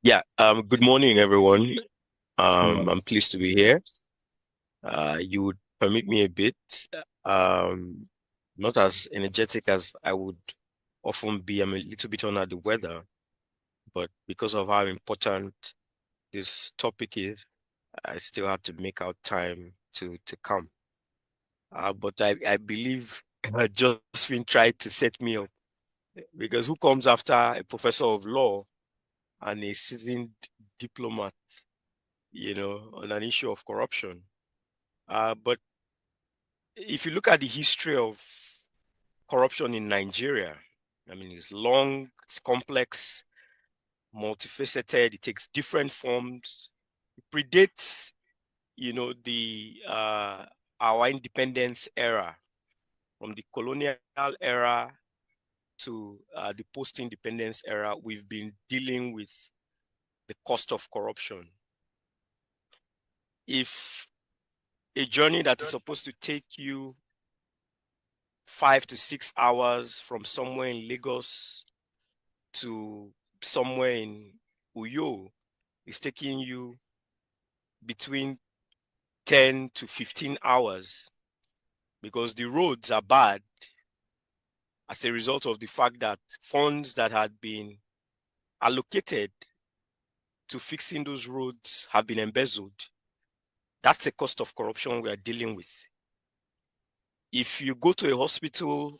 Good morning, everyone. Yeah. I'm pleased to be here. You would permit me a bit, um, not as energetic as I would often be. I'm a little bit under the weather, but because of how important this topic is, I still have to make out time to come. But I believe Josephine tried to set me up because who comes after a professor of law and a seasoned diplomat, on an issue of corruption? But if you look at the history of corruption in Nigeria, I mean, it's long, it's complex, multifaceted, it takes different forms. It predates, the our independence era, from the colonial era to the post-independence era. We've been dealing with the cost of corruption. If a journey that is supposed to take you 5 to 6 hours from somewhere in Lagos to somewhere in Uyo is taking you between 10 to 15 hours because the roads are bad as a result of the fact that funds that had been allocated to fixing those roads have been embezzled. That's a cost of corruption we are dealing with. If you go to a hospital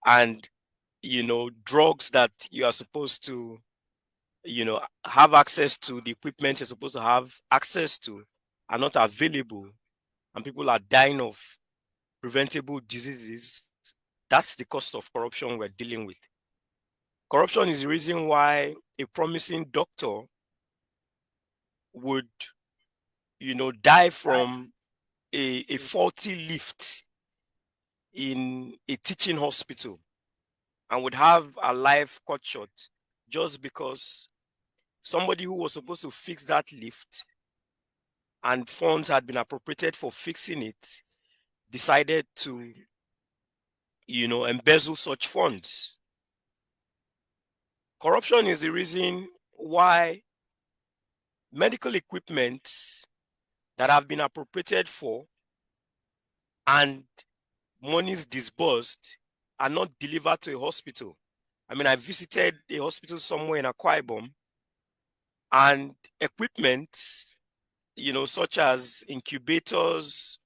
and drugs that you are supposed to have access to, the equipment you're supposed to have access to, are not available, and people are dying of preventable diseases, that's the cost of corruption we're dealing with. Corruption is the reason why a promising doctor would die from a faulty lift in a teaching hospital and would have a life cut short just because somebody who was supposed to fix that lift and funds had been appropriated for fixing it decided to embezzle such funds. Corruption is the reason why medical equipment that have been appropriated for and monies disbursed are not delivered to a hospital. I mean, I visited a hospital somewhere in Akwa Ibom, and equipment, such as incubators,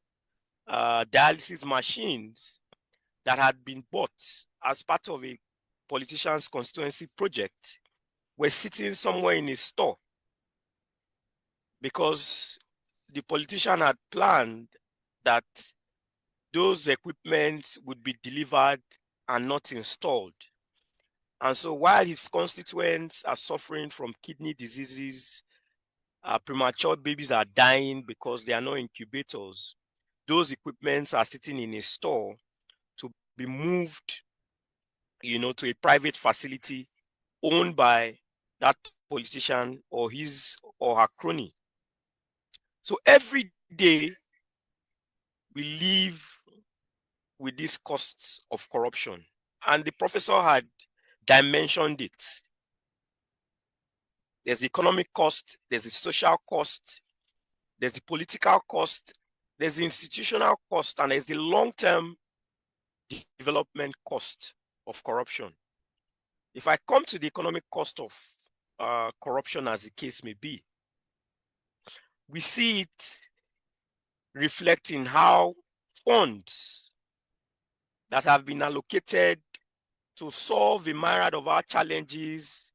dialysis machines that had been bought as part of a politician's constituency project were sitting somewhere in a store because the politician had planned that those equipments would be delivered and not installed. And so while his constituents are suffering from kidney diseases, premature babies are dying because there are no incubators, those equipments are sitting in a store to be moved, to a private facility owned by that politician or his or her crony. So every day we live with these costs of corruption. And the professor had dimensioned it. There's the economic cost, there's the social cost, there's the political cost, there's the institutional cost, and there's the long-term development cost of corruption. If I come to the economic cost of corruption, as the case may be, we see it reflecting how funds that have been allocated to solve a myriad of our challenges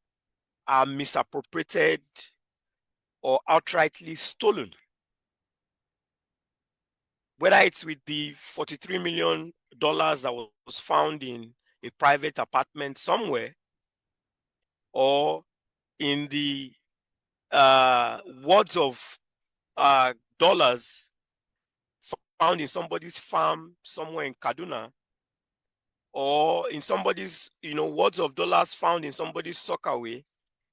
are misappropriated or outrightly stolen. Whether it's with the $43 million that was found in a private apartment somewhere, or in the words of dollars found in somebody's farm somewhere in Kaduna, or in somebody's, words of dollars found in somebody's sockaway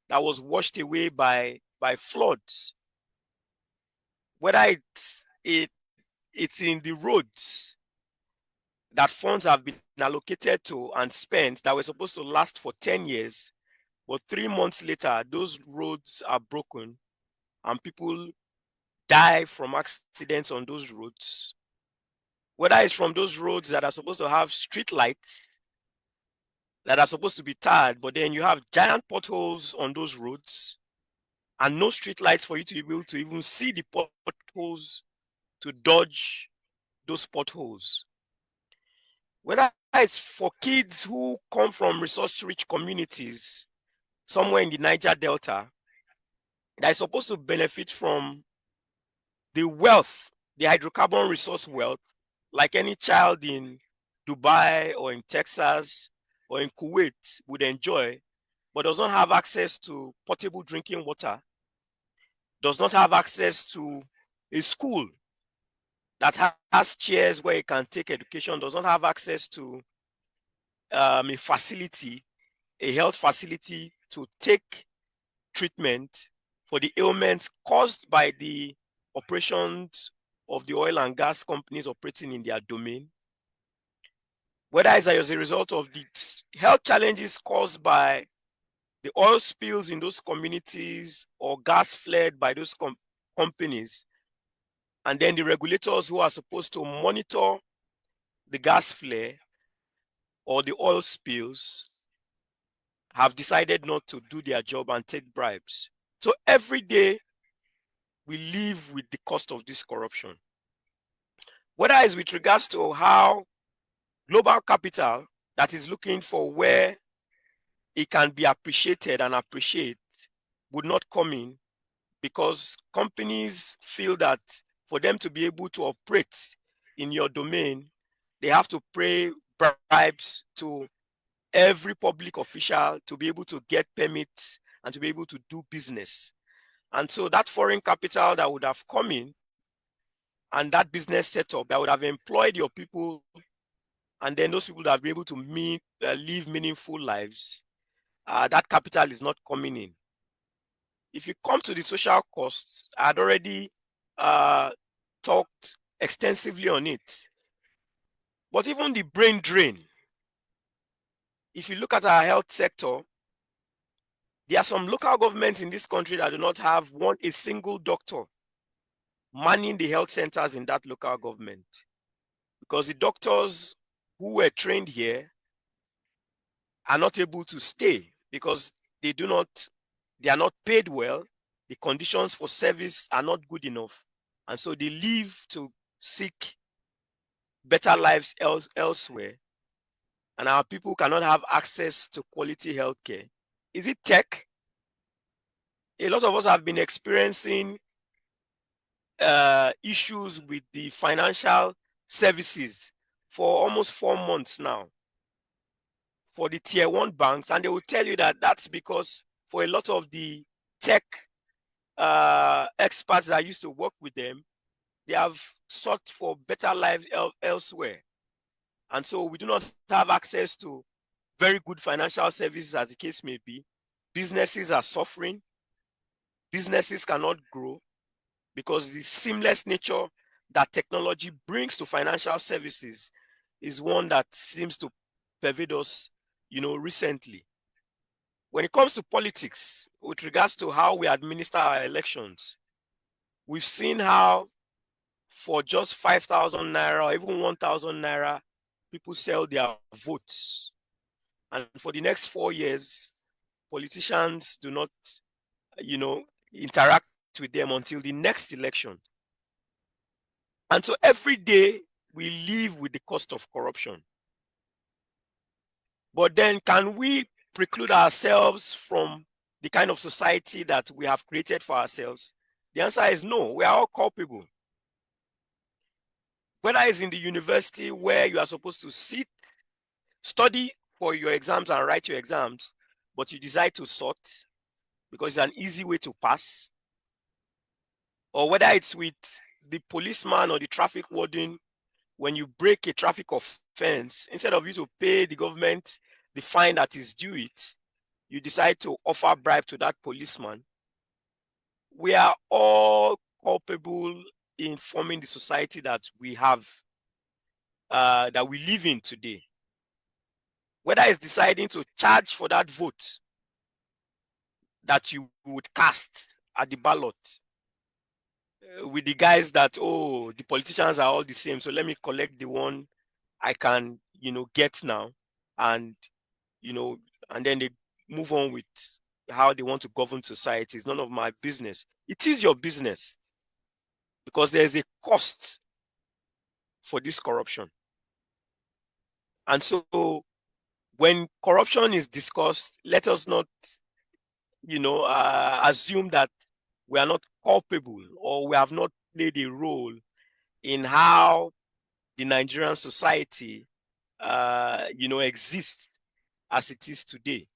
that was washed away by floods. Whether it's in the roads that funds have been allocated to and spent that were supposed to last for 10 years, But 3 months later, those roads are broken and people die from accidents on those roads. Whether it's from those roads that are supposed to have street lights that are supposed to be tarred, but then you have giant potholes on those roads and no street lights for you to be able to even see the potholes to dodge those potholes. Whether it's for kids who come from resource-rich communities somewhere in the Niger Delta that is supposed to benefit from the wealth, the hydrocarbon resource wealth, like any child in Dubai or in Texas or in Kuwait would enjoy, but does not have access to potable drinking water, does not have access to a school that has chairs where you can take education, does not have access to a facility, a health facility to take treatment for the ailments caused by the operations of the oil and gas companies operating in their domain, whether it's as a result of the health challenges caused by the oil spills in those communities or gas flared by those companies, and then the regulators who are supposed to monitor the gas flare or the oil spills have decided not to do their job and take bribes. So every day we live with the cost of this corruption. Whether it's with regards to how global capital that is looking for where it can be appreciated and appreciate would not come in because companies feel that for them to be able to operate in your domain, they have to pay bribes to every public official to be able to get permits and to be able to do business. And so that foreign capital that would have come in and that business setup that would have employed your people, and then those people that have been able to live meaningful lives, that capital is not coming in. If you come to the social costs, I had already talked extensively on it. But even the brain drain, if you look at our health sector, there are some local governments in this country that do not have a single doctor manning the health centers in that local government, because the doctors who were trained here are not able to stay because they are not paid well. The conditions for service are not good enough. And so they leave to seek better lives elsewhere. And our people cannot have access to quality healthcare. Is it tech? A lot of us have been experiencing issues with the financial services for almost 4 months now for the tier 1 banks, and they will tell you that that's because for a lot of the tech experts that used to work with them, they have sought for better lives elsewhere. And so we do not have access to very good financial services, as the case may be. Businesses are suffering. Businesses cannot grow because the seamless nature that technology brings to financial services is one that seems to pervade us, recently. When it comes to politics, with regards to how we administer our elections, we've seen how for just 5,000 naira or even 1,000 naira, people sell their votes. And for the next 4 years, politicians do not, interact with them until the next election. And so every day we live with the cost of corruption. But then can we preclude ourselves from the kind of society that we have created for ourselves? The answer is no. We are all culpable. Whether it's in the university where you are supposed to study for your exams and write your exams, but you decide to sort because it's an easy way to pass, or whether it's with the policeman or the traffic warden, when you break a traffic offense, instead of you to pay the government the fine that is due it, you decide to offer bribe to that policeman. We are all culpable in forming the society that we have, that we live in today. Whether it's deciding to charge for that vote that you would cast at the ballot with the guys that, oh, the politicians are all the same, so let me collect the one I can, get now, and you know, and then they move on with how they want to govern society. It's none of my business. It is your business, because there's a cost for this corruption. And so when corruption is discussed, let us not, assume that we are not culpable or we have not played a role in how the Nigerian society, exists as it is today.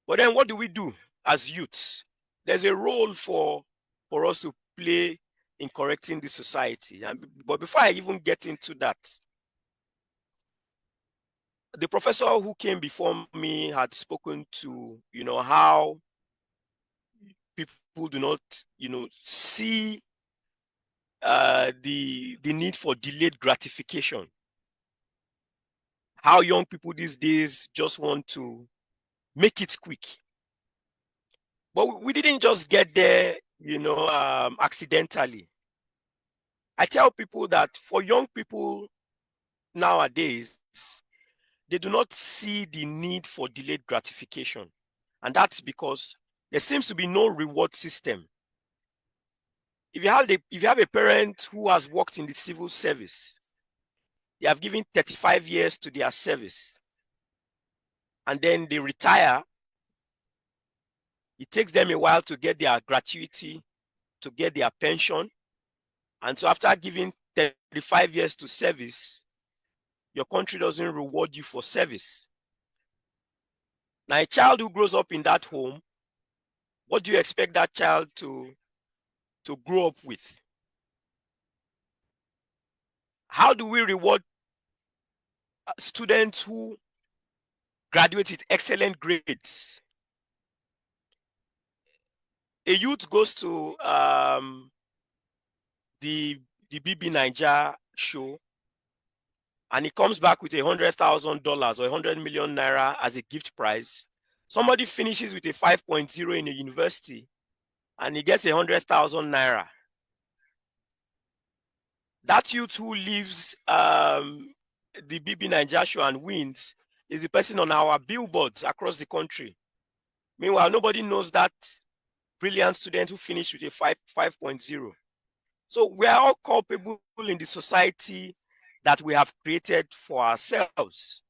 But then what do we do as youths? There's a role for us to play in correcting the society. But before I even get into that, the professor who came before me had spoken to, how people do not, see the need for delayed gratification. How young people these days just want to make it quick. But we didn't just get there, accidentally. I tell people that for young people nowadays, they do not see the need for delayed gratification. And that's because there seems to be no reward system. If you have a parent who has worked in the civil service, they have given 35 years to their service, and then they retire, it takes them a while to get their gratuity, to get their pension. And so after giving 35 years to service, your country doesn't reward you for service. Now, a child who grows up in that home, what do you expect that child to grow up with? How do we reward students who graduate with excellent grades? A youth goes to the BB Niger show, and he comes back with $100,000 or 100 million naira as a gift prize. Somebody finishes with a 5.0 in a university, and he gets 100,000 naira. That youth who leaves the BB Niger show and wins is the person on our billboards across the country. Meanwhile, nobody knows that brilliant student who finished with a 5.0. So we are all culpable in the society that we have created for ourselves.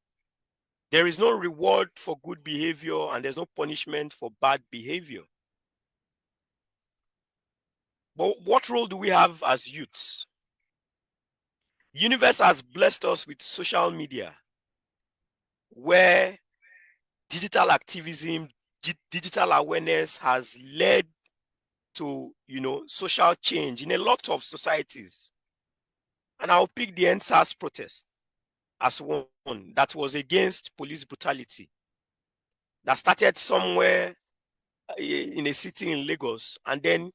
There is no reward for good behavior, and there's no punishment for bad behavior. But what role do we have as youths? The universe has blessed us with social media, where digital activism, digital awareness has led to, social change in a lot of societies. And I'll pick the NSAS protest as one that was against police brutality, that started somewhere in a city in Lagos, and then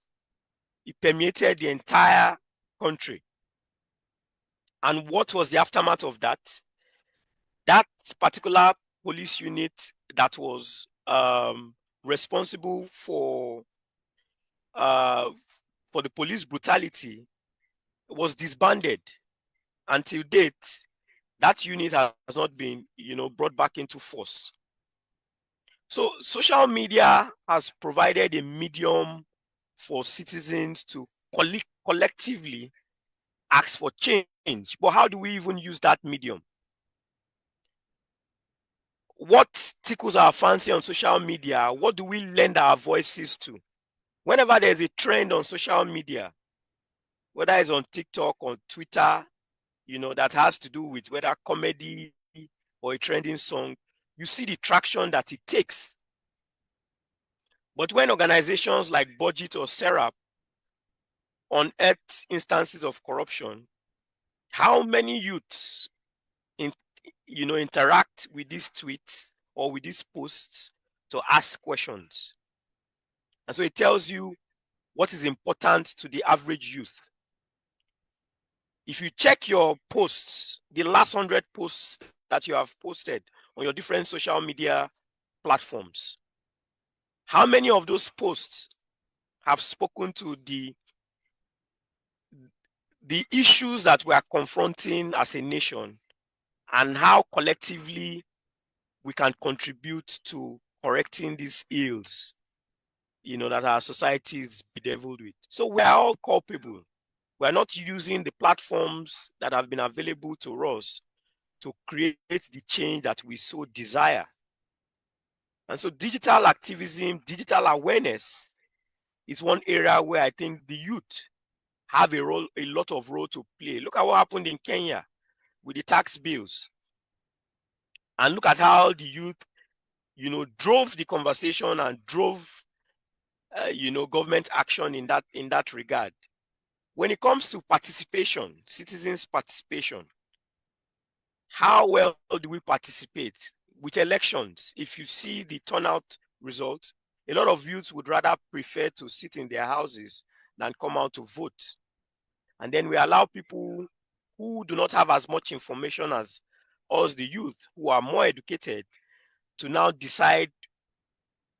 it permeated the entire country. And what was the aftermath of that? That particular police unit that was responsible for the police brutality was disbanded. Until date, that unit has not been, brought back into force. So social media has provided a medium for citizens to collectively ask for change. But how do we even use that medium? What tickles our fancy on social media? What do we lend our voices to? Whenever there's a trend on social media, whether it's on TikTok or Twitter, that has to do with whether comedy or a trending song, you see the traction that it takes. But when organizations like BudgIT or SERAP unearth instances of corruption, how many youths interact with these tweets or with these posts to ask questions? And so it tells you what is important to the average youth. If you check your posts, the last 100 posts that you have posted on your different social media platforms, How many of those posts have spoken to the issues that we are confronting as a nation, and how collectively we can contribute to correcting these ills, that our society is bedeviled with? So we are all culpable. We are not using the platforms that have been available to us to create the change that we so desire. And so digital activism, digital awareness is one area where I think the youth have a lot of role to play. Look at what happened in Kenya with the tax bills, and look at how the youth, drove the conversation and drove, government action in that regard. When it comes to participation, citizens' participation, how well do we participate with elections? If you see the turnout results, a lot of youths would rather prefer to sit in their houses than come out to vote. And then we allow people who do not have as much information as us, the youth, who are more educated, to now decide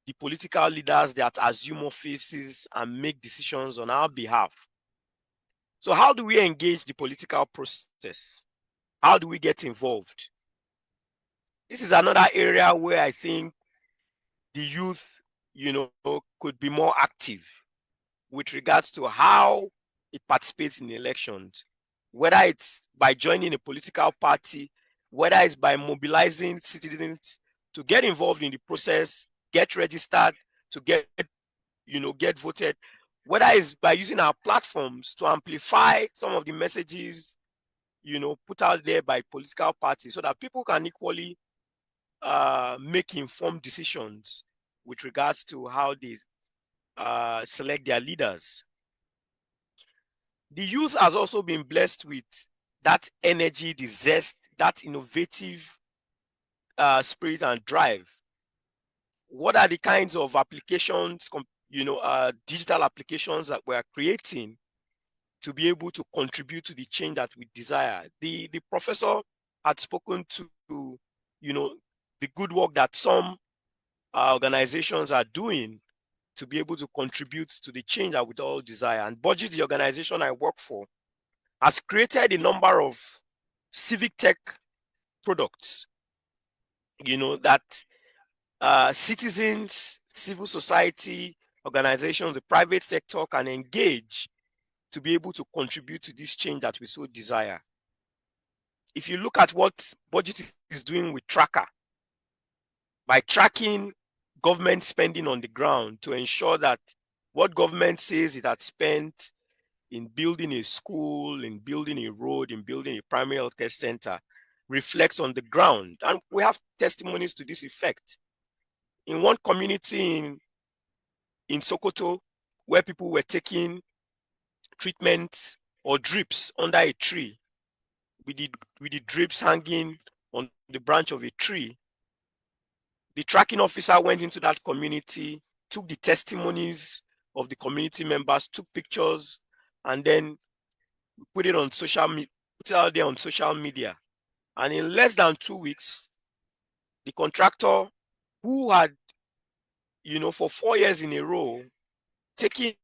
the political leaders that assume offices and make decisions on our behalf. So how do we engage the political process? How do we get involved? This is another area where I think the youth, could be more active with regards to how it participates in elections, whether it's by joining a political party, whether it's by mobilizing citizens to get involved in the process, get registered, to get voted, whether it's by using our platforms to amplify some of the messages, put out there by political parties, so that people can equally make informed decisions with regards to how they select their leaders. The youth has also been blessed with that energy, the zest, that innovative spirit and drive. What are the kinds of applications, digital applications that we are creating to be able to contribute to the change that we desire? The professor had spoken to, the good work that some organizations are doing to be able to contribute to the change that we all desire. And BudgIT, the organization I work for, has created a number of civic tech products, that citizens, civil society, organizations, the private sector can engage to be able to contribute to this change that we so desire. If you look at what BudgIT is doing with Tracker, by tracking government spending on the ground to ensure that what government says it had spent in building a school, in building a road, in building a primary healthcare center reflects on the ground. And we have testimonies to this effect. In one community in Sokoto, where people were taking treatments or drips under a tree, with the drips hanging on the branch of a tree, the tracking officer went into that community, took the testimonies of the community members, took pictures, and then put it out there on social media. And in less than 2 weeks, the contractor, who had, for 4 years in a row, taking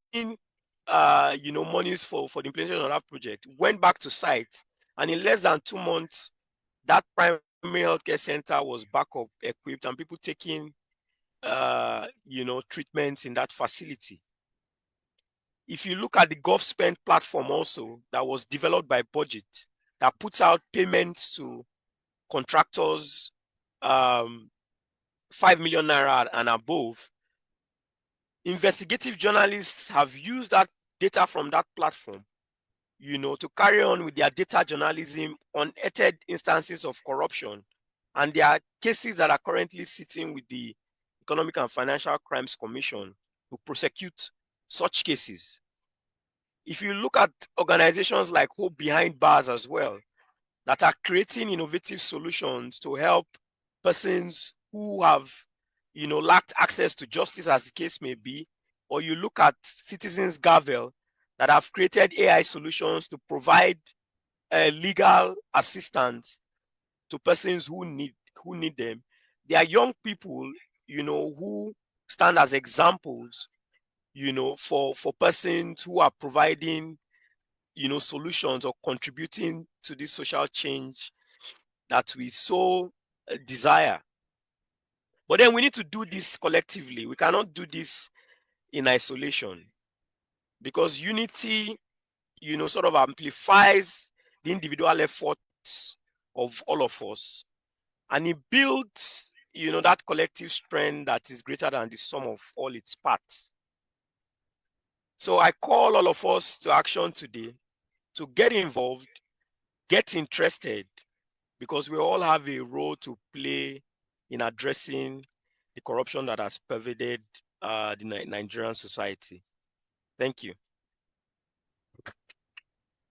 monies for the implementation of that project, went back to site, and in less than 2 months, that primary healthcare center was back up, equipped, and people taking treatments in that facility. If you look at the GovSpend platform also, that was developed by BudgIT, that puts out payments to contractors, 5 million naira and above, investigative journalists have used that data from that platform, to carry on with their data journalism on unearthed instances of corruption. And there are cases that are currently sitting with the Economic and Financial Crimes Commission to prosecute such cases. If you look at organizations like Hope Behind Bars as well, that are creating innovative solutions to help persons who have, lacked access to justice, as the case may be, or you look at Citizens Gavel, that have created AI solutions to provide legal assistance to persons who need them. They are young people, who stand as examples, for persons who are providing, solutions or contributing to this social change that we so desire. But then we need to do this collectively. We cannot do this in isolation, because unity, sort of amplifies the individual efforts of all of us, and it builds, that collective strength that is greater than the sum of all its parts. So I call all of us to action today, to get involved, get interested, because we all have a role to play in addressing the corruption that has pervaded the Nigerian society. Thank you.